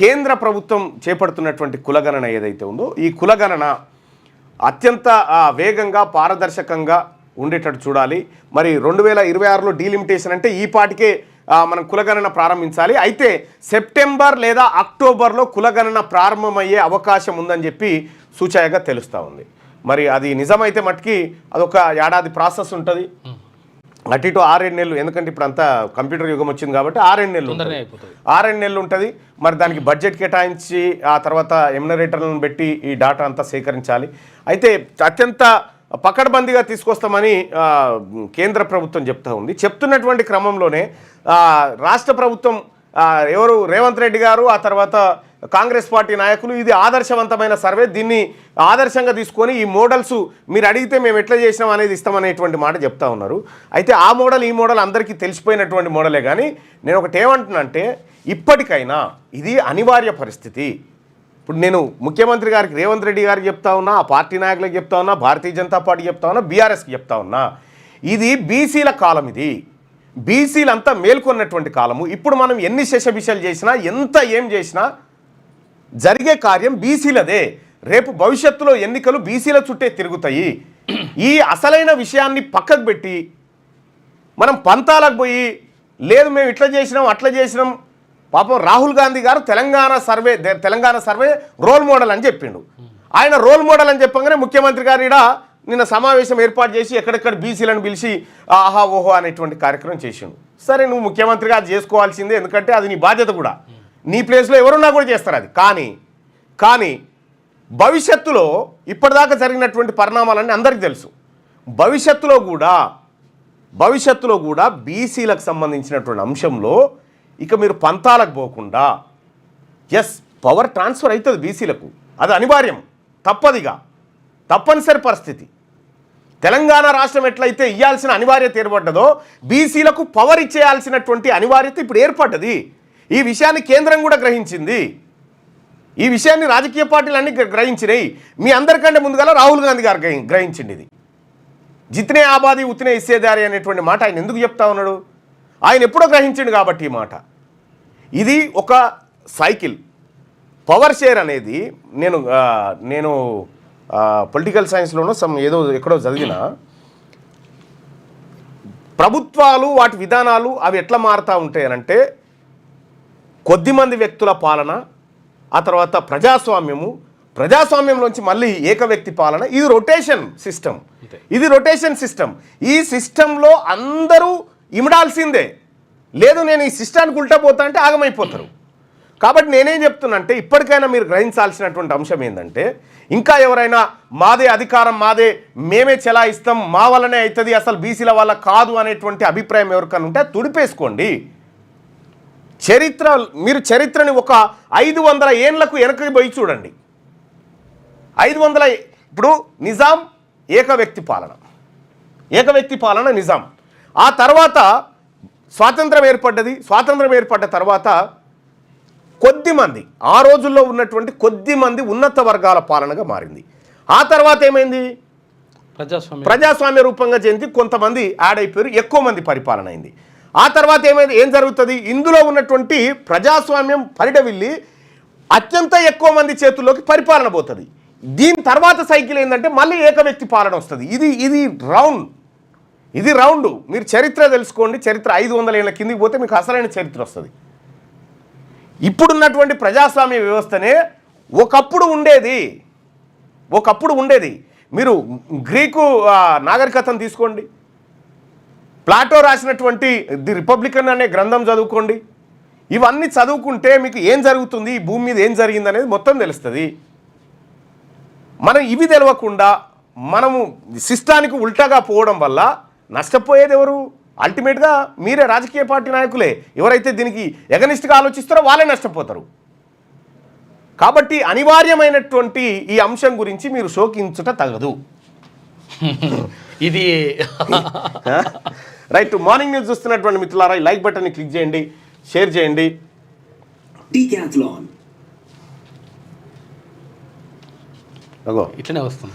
కేంద్ర ప్రభుత్వం చేపడుతున్నటువంటి కులగణన ఏదైతే ఉందో ఈ కులగణన అత్యంత వేగంగా పారదర్శకంగా ఉండేటట్టు చూడాలి. మరి 2026లో డీలిమిటేషన్ అంటే ఈ పాటికే మనం కులగణన ప్రారంభించాలి. అయితే సెప్టెంబర్ లేదా అక్టోబర్లో కులగణన ప్రారంభమయ్యే అవకాశం ఉందని చెప్పి సూచనగా తెలుస్తూ ఉంది. మరి అది నిజమైతే మట్టుకి అదొక ఏడాది ప్రాసెస్ ఉంటుంది, అటు ఇటు 6-7 నెలలు. ఎందుకంటే ఇప్పుడు అంతా కంప్యూటర్ యుగం వచ్చింది కాబట్టి 6-7 నెలలు ఉంటుంది. మరి దానికి బడ్జెట్ కేటాయించి ఆ తర్వాత ఎమ్యునరేటర్లను పెట్టి ఈ డాటా అంతా సేకరించాలి. అయితే అత్యంత పకడ్బందీగా తీసుకొస్తామని కేంద్ర ప్రభుత్వం చెప్తూ ఉంది. చెప్తున్నటువంటి క్రమంలోనే రాష్ట్ర ప్రభుత్వం ఎవరు రేవంత్ రెడ్డి గారు ఆ తర్వాత కాంగ్రెస్ పార్టీ నాయకులు ఇది ఆదర్శవంతమైన సర్వే, దీన్ని ఆదర్శంగా తీసుకొని ఈ మోడల్స్ మీరు అడిగితే మేము ఎట్లా చేసినాం అనేది ఇస్తామనేటువంటి మాట చెప్తా ఉన్నారు. అయితే ఆ మోడల్ ఈ మోడల్ అందరికీ తెలిసిపోయినటువంటి మోడలే. కానీ నేను ఒకటి ఏమంటున్నానంటే ఇప్పటికైనా ఇది అనివార్య పరిస్థితి. ఇప్పుడు నేను ముఖ్యమంత్రి గారికి రేవంత్ రెడ్డి గారికి చెప్తా ఉన్నా, ఆ పార్టీ నాయకులకు చెప్తా ఉన్నా, భారతీయ జనతా పార్టీ చెప్తా ఉన్నా, బీఆర్ఎస్కి చెప్తా ఉన్నా, ఇది బీసీల కాలం, ఇది బీసీలంతా మేల్కొన్నటువంటి కాలము. ఇప్పుడు మనం ఎన్ని శశబిషలు చేసినా ఎంత ఏం చేసినా జరిగే కార్యం బీసీలదే. రేపు భవిష్యత్తులో ఎన్నికలు బీసీల చుట్టే తిరుగుతాయి. ఈ అసలైన విషయాన్ని పక్కకు పెట్టి మనం పంతాలకు పోయి లేదు మేము ఇట్లా చేసినాం అట్లా చేసినాం. పాపం రాహుల్ గాంధీ గారు తెలంగాణ సర్వే రోల్ మోడల్ అని చెప్పిండు. ఆయన రోల్ మోడల్ అని చెప్పగానే ముఖ్యమంత్రి గారు ఇక్కడ నిన్న సమావేశం ఏర్పాటు చేసి ఎక్కడెక్కడ బీసీలను పిలిచి ఆహా ఓహో అనేటువంటి కార్యక్రమం చేసిండు. సరే నువ్వు ముఖ్యమంత్రిగా అది చేసుకోవాల్సిందే, ఎందుకంటే అది నీ బాధ్యత కూడా, నీ ప్లేస్లో ఎవరున్నా కూడా చేస్తారు అది. కానీ భవిష్యత్తులో ఇప్పటిదాకా జరిగినటువంటి పరిణామాలన్నీ అందరికీ తెలుసు. భవిష్యత్తులో కూడా బీసీలకు సంబంధించినటువంటి అంశంలో ఇక మీరు పంతాలకు పోకుండా పవర్ ట్రాన్స్ఫర్ అవుతుంది బీసీలకు, అది అనివార్యం, తప్పనిసరి పరిస్థితి. తెలంగాణ రాష్ట్రం ఎట్లయితే ఇవ్వాల్సిన అనివార్యత ఏర్పడ్డదో బీసీలకు పవర్ ఇచ్చేయాల్సినటువంటి అనివార్యత ఇప్పుడు ఏర్పడ్డది. ఈ విషయాన్ని కేంద్రం కూడా గ్రహించింది, ఈ విషయాన్ని రాజకీయ పార్టీలు అన్నీ గ్రహించినాయి. మీ అందరికంటే ముందుగా రాహుల్ గాంధీ గారు గ్రహించింది. ఇది జిత్నే ఆబాది ఉత్నే ఇస్సేదారి అనేటువంటి మాట ఆయన ఎందుకు చెప్తా ఉన్నాడు? ఆయన ఎప్పుడో గ్రహించిండు కాబట్టి ఈ మాట. ఇది ఒక సైకిల్. పవర్ షేర్ అనేది నేను పొలిటికల్ సైన్స్లోనో ఏదో ఎక్కడో చదివిన, ప్రభుత్వాలు వాటి విధానాలు అవి ఎట్లా మారుతూ ఉంటాయనంటే కొద్దిమంది వ్యక్తుల పాలన, ఆ తర్వాత ప్రజాస్వామ్యంలోంచి మళ్ళీ ఏకవ్యక్తి పాలన. ఇది రొటేషన్ సిస్టమ్. ఈ సిస్టంలో అందరూ ఇమడాల్సిందే. లేదు నేను ఈ సిస్టానికి ఉల్టా పోతా అంటే ఆగమైపోతారు. కాబట్టి నేనేం చెప్తున్నా అంటే ఇప్పటికైనా మీరు గ్రహించాల్సినటువంటి అంశం ఏంటంటే ఇంకా ఎవరైనా మాదే అధికారం మాదే మేమే చెలాయిస్తాం మా వల్లనే అవుతుంది అసలు బీసీల వల్ల కాదు అనేటువంటి అభిప్రాయం ఎవరికైనా ఉంటే తుడిపేసుకోండి. మీరు చరిత్రని ఒక 500 ఏళ్లకు వెనక్కి పోయి చూడండి. 500 ఇప్పుడు నిజాం ఏకవ్యక్తి పాలన నిజాం. ఆ తర్వాత స్వాతంత్రం ఏర్పడ్డ తర్వాత కొద్దిమంది ఆ రోజుల్లో ఉన్నటువంటి కొద్దిమంది ఉన్నత వర్గాల పాలనగా మారింది. ఆ తర్వాత ఏమైంది? ప్రజాస్వామ్య రూపంగా చెంది కొంతమంది యాడ్ అయిపోయారు, ఎక్కువ మంది పరిపాలన అయింది. ఆ తర్వాత ఏం జరుగుతుంది? ఇందులో ఉన్నటువంటి ప్రజాస్వామ్యం పరిడవిల్లి అత్యంత ఎక్కువ మంది చేతుల్లోకి పరిపాలన పోతుంది. దీని తర్వాత సైకిల్ ఏంటంటే మళ్ళీ ఏకవ్యక్తి పాలన వస్తుంది. ఇది రౌండ్. మీరు చరిత్ర తెలుసుకోండి. చరిత్ర 500 ఏళ్ళ కిందికి పోతే మీకు అసలైన చరిత్ర వస్తుంది. ఇప్పుడున్నటువంటి ప్రజాస్వామ్య వ్యవస్థనే ఒకప్పుడు ఉండేది. మీరు గ్రీకు నాగరికతను తీసుకోండి, ప్లాటో రాసినటువంటి ది రిపబ్లికన్ అనే గ్రంథం చదువుకోండి. ఇవన్నీ చదువుకుంటే మీకు ఏం జరుగుతుంది, ఈ భూమి మీద ఏం జరిగింది అనేది మొత్తం తెలుస్తుంది. మనం ఇవి తెలియకుండా మనము సిస్టానికి ఉల్టాగా పోవడం వల్ల నష్టపోయేది ఎవరు? అల్టిమేట్గా మీరే, రాజకీయ పార్టీ నాయకులే. ఎవరైతే దీనికి ఎగనిస్ట్గా ఆలోచిస్తారో వాళ్ళే నష్టపోతారు. కాబట్టి అనివార్యమైనటువంటి ఈ అంశం గురించి మీరు శోకించుట తగదు. ఇది రైట్. మార్నింగ్ న్యూస్ చూస్తున్నటువంటి మిత్రులారా ఈ లైక్ బటన్ని క్లిక్ చేయండి, షేర్ చేయండి. ఇట్లనే వస్తుంది,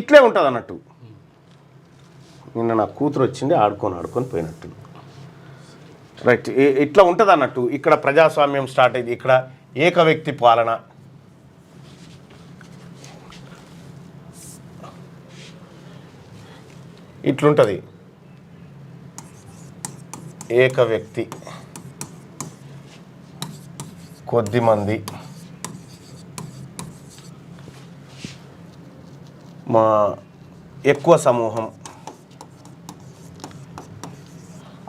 ఇట్లే ఉంటుంది అన్నట్టు. నిన్న నా కూతురు వచ్చింది, ఆడుకొని పోయినట్టు. రైట్, ఇట్లా ఉంటుంది అన్నట్టు. ఇక్కడ ప్రజాస్వామ్యం స్టార్ట్ అయింది, ఇక్కడ ఏక వ్యక్తి పాలన, ఇట్లుంటుంది. ఏక వ్యక్తి, కొద్దిమంది, ఎక్కువ సమూహం,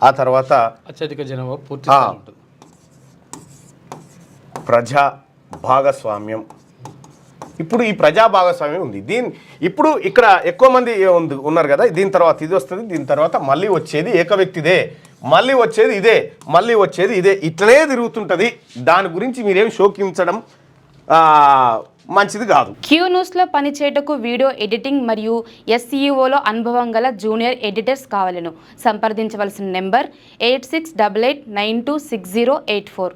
ఆ తర్వాత అత్యధిక జనాభా పూర్తి ఉంటుంది. ప్రజా భాగస్వామ్యం. ఇప్పుడు ఈ ప్రజా భాగస్వామ్యం ఉంది. ఇప్పుడు ఇక్కడ ఎక్కువ మంది ఉన్నారు కదా, దీని తర్వాత ఇది వస్తుంది, దీని తర్వాత మళ్ళీ వచ్చేది ఏక వ్యక్తిదే, మళ్ళీ వచ్చేది ఇదే, మళ్ళీ వచ్చేది ఇదే, ఇట్లనే తిరుగుతుంటుంది. దాని గురించి మీరేం శోకించడం మంచిది కాదు. క్యూ న్యూస్లో పనిచేయటకు వీడియో ఎడిటింగ్ మరియు SEOలో అనుభవం గల జూనియర్ ఎడిటర్స్ కావాలను సంప్రదించవలసిన నెంబర్ 8688926084.